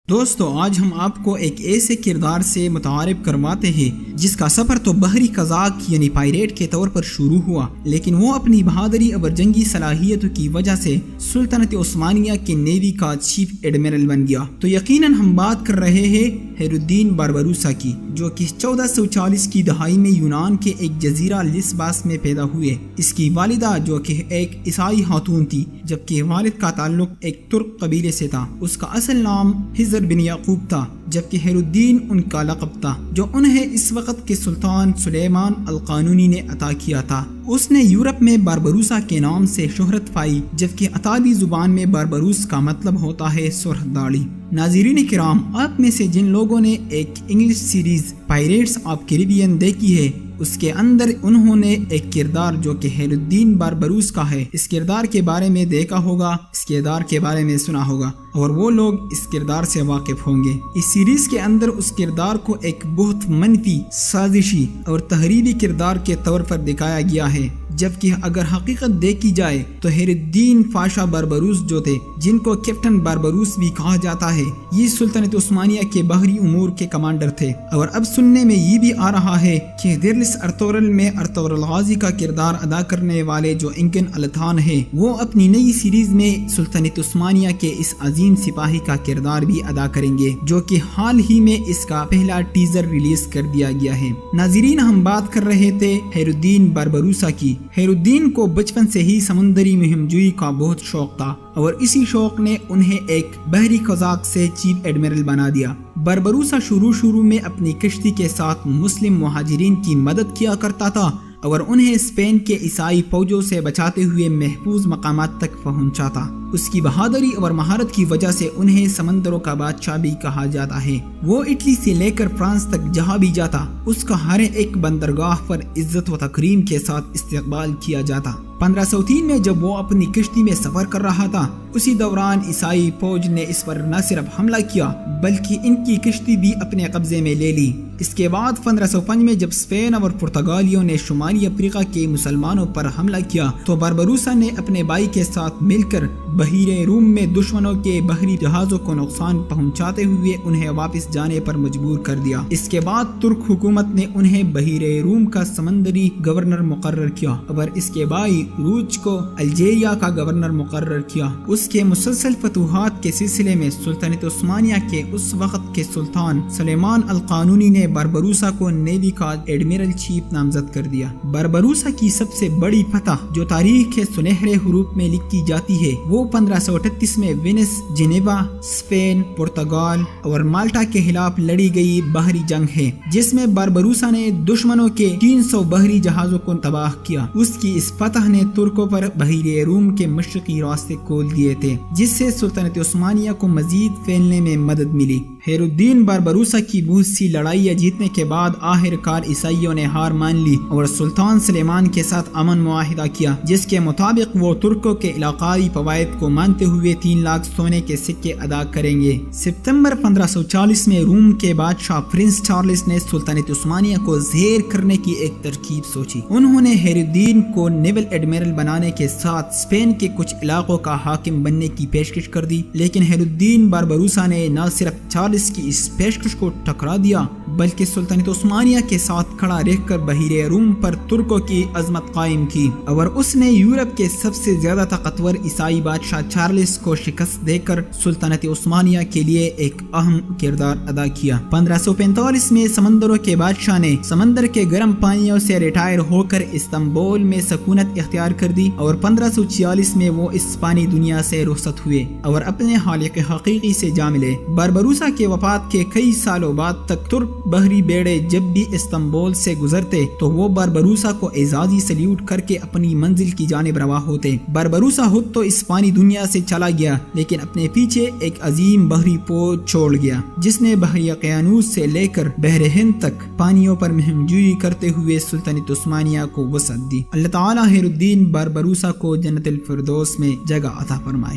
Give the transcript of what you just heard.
دوستو آج ہم آپ کو ایک ایسے کردار سے متعارف کرواتے ہیں جس کا سفر تو بحری قزاق یعنی پائریٹ کے طور پر شروع ہوا، لیکن وہ اپنی بہادری اور جنگی صلاحیتوں کی وجہ سے سلطنت عثمانیہ کے نیوی کا چیف ایڈمرل بن گیا۔ تو یقیناً ہم بات کر رہے ہیں خیر الدین باربروسا کی، جو کہ 1440 کی دہائی میں یونان کے ایک جزیرہ لسباس میں پیدا ہوئے۔ اس کی والدہ جو کہ ایک عیسائی خاتون تھی، جبکہ والد کا تعلق ایک ترک قبیلے سے تھا۔ اس کا اصل نام حضر بن یعقوب تھا، جبکہ خیر الدین ان کا لقب تھا، جو انہیں اس وقت کے سلطان سلیمان القانونی نے عطا کیا تھا۔ اس نے یورپ میں باربروسا کے نام سے شہرت پائی، جبکہ اطالوی زبان میں باربروس کا مطلب ہوتا ہے سرخ داڑھی۔ ناظرین کرام، آپ میں سے جن لوگوں نے ایک English series pyrites of Caribbean دیکھی ہے، اس کے اندر انہوں نے ایک کردار جو کہ خیر الدین باربروس کا ہے، اس کردار کے بارے میں دیکھا ہوگا، اس کردار کے بارے میں سنا ہوگا، اور وہ لوگ اس کردار سے واقف ہوں گے۔ اس سیریز کے اندر اس کردار کو ایک بہت منفی، سازشی اور تحریری کردار کے طور پر دکھایا گیا ہے، جبکہ اگر حقیقت دیکھی جائے تو خیر الدین پاشا باربروس جو تھے، جن کو کیپٹن باربروس بھی کہا جاتا ہے، یہ سلطنت عثمانیہ کے بحری امور کے کمانڈر تھے۔ اور اب سننے میں یہ بھی آ رہا ہے کہ دیرلس ارطغرل میں ارطغرل غازی کا کردار ادا کرنے والے جو انکن التھان ہے، وہ اپنی نئی سیریز میں سلطنت عثمانیہ کے اس عظیم سپاہی کا کردار بھی ادا کریں گے، جو کہ حال ہی میں اس کا پہلا ٹیزر ریلیز کر دیا گیا ہے۔ ناظرین، ہم بات کر رہے تھے خیر الدین باربروسا کی۔ خیر الدین کو بچپن سے ہی سمندری مہم جوئی کا بہت شوق تھا، اور اسی شوق نے انہیں ایک بحری قزاق سے چیف ایڈمرل بنا دیا۔ باربروسا شروع میں اپنی کشتی کے ساتھ مسلم مہاجرین کی مدد کیا کرتا تھا، اور انہیں اسپین کے عیسائی فوجوں سے بچاتے ہوئے محفوظ مقامات تک پہنچا تھا۔ اس کی بہادری اور مہارت کی وجہ سے انہیں سمندروں کا بادشاہ بھی کہا جاتا ہے۔ وہ اٹلی سے لے کر فرانس تک جہاں بھی جاتا، اس کا ہر ایک بندرگاہ پر عزت و تکریم کے ساتھ استقبال کیا جاتا۔ 1503 میں جب وہ اپنی کشتی میں سفر کر رہا تھا، اسی دوران عیسائی فوج نے اس پر نہ صرف حملہ کیا بلکہ ان کی کشتی بھی اپنے قبضے میں لے لی۔ اس کے بعد 1505 میں جب اسپین اور پرتگالیوں نے شمالی افریقہ کے مسلمانوں پر حملہ کیا، تو باربروسا نے اپنے بھائی کے ساتھ مل کر بحیرہ روم میں دشمنوں کے بحری جہازوں کو نقصان پہنچاتے ہوئے انہیں واپس جانے پر مجبور کر دیا۔ اس کے بعد ترک حکومت نے انہیں بحیرہ روم کا سمندری گورنر مقرر کیا، اور اس کے بھائی روچ کو الجیریا کا گورنر مقرر کیا۔ اس کے مسلسل فتوحات کے سلسلے میں سلطنت عثمانیہ کے اس وقت کے سلطان سلیمان القانونی نے باربروسا کو نیوی کا ایڈمرل چیف نامزد کر دیا۔ باربروسا کی سب سے بڑی فتح جو تاریخ کے سنہرے حروف میں لکھی جاتی ہے، وہ 1538 میں وینس، جنیوا، اسپین، پرتگال اور مالٹا کے خلاف لڑی گئی بحری جنگ ہے، جس میں باربروسا نے دشمنوں کے 300 بحری جہازوں کو تباہ کیا۔ اس کی اس فتح نے ترکوں پر بحیرہ روم کے مشرقی راستے کھول دیے تھے، جس سے سلطنت عثمانیہ کو مزید پھیلنے میں مدد ملی۔ خیر الدین باربروسا کی بہت سی لڑائیاں جیتنے کے بعد آخر کار عیسائیوں نے ہار مان لی اور سلطان سلیمان کے ساتھ امن معاہدہ کیا، جس کے مطابق وہ ترکوں کے علاقائی فوائد کو مانتے ہوئے 3 لاکھ سونے کے سکے ادا کریں گے۔ ستمبر 1540 میں روم کے بادشاہ پرنس چارلس نے سلطنت عثمانیہ کو زیر کرنے کی ایک ترکیب سوچی۔ انہوں نے خیر الدین کو نیول ایڈمرل بنانے کے ساتھ اسپین کے کچھ علاقوں کا حاکم بننے کی پیشکش کر دی، لیکن خیر الدین باربروسا نے نہ صرف چارلس کی اس پیشکش کو ٹکرا دیا بلکہ سلطنت عثمانیہ کے ساتھ کھڑا رہ کر بحیرہ روم پر ترکوں کی عظمت قائم کی، اور اس نے یورپ کے سب سے زیادہ طاقتور عیسائی بادشاہ چارلس کو شکست دے کر سلطنت عثمانیہ کے لیے ایک اہم کردار ادا کیا۔ 1545 میں سمندروں کے بادشاہ نے سمندر کے گرم پانیوں سے ریٹائر ہو کر استنبول میں سکونت اختیار کر دی، اور 1546 میں وہ اس پانی دنیا سے رخصت ہوئے اور اپنے خالق حقیقی سے جا ملے۔ باربروسا کے وفات کے کئی سالوں بعد تک ترک بحری بیڑے جب بھی استنبول سے گزرتے تو وہ باربروسا کو اعزازی سلیوٹ کر کے اپنی منزل کی جانب رواں ہوتے۔ باربروسا خود تو اس پانی دنیا سے چلا گیا، لیکن اپنے پیچھے ایک عظیم بحری فوج چھوڑ گیا، جس نے بحر قیانوس سے لے کر بحر ہند تک پانیوں پر مہم جوئی کرتے ہوئے سلطنت عثمانیہ کو وسعت دی۔ اللہ تعالیٰ خیر الدین باربروسا کو جنت الفردوس میں جگہ عطا فرمائے۔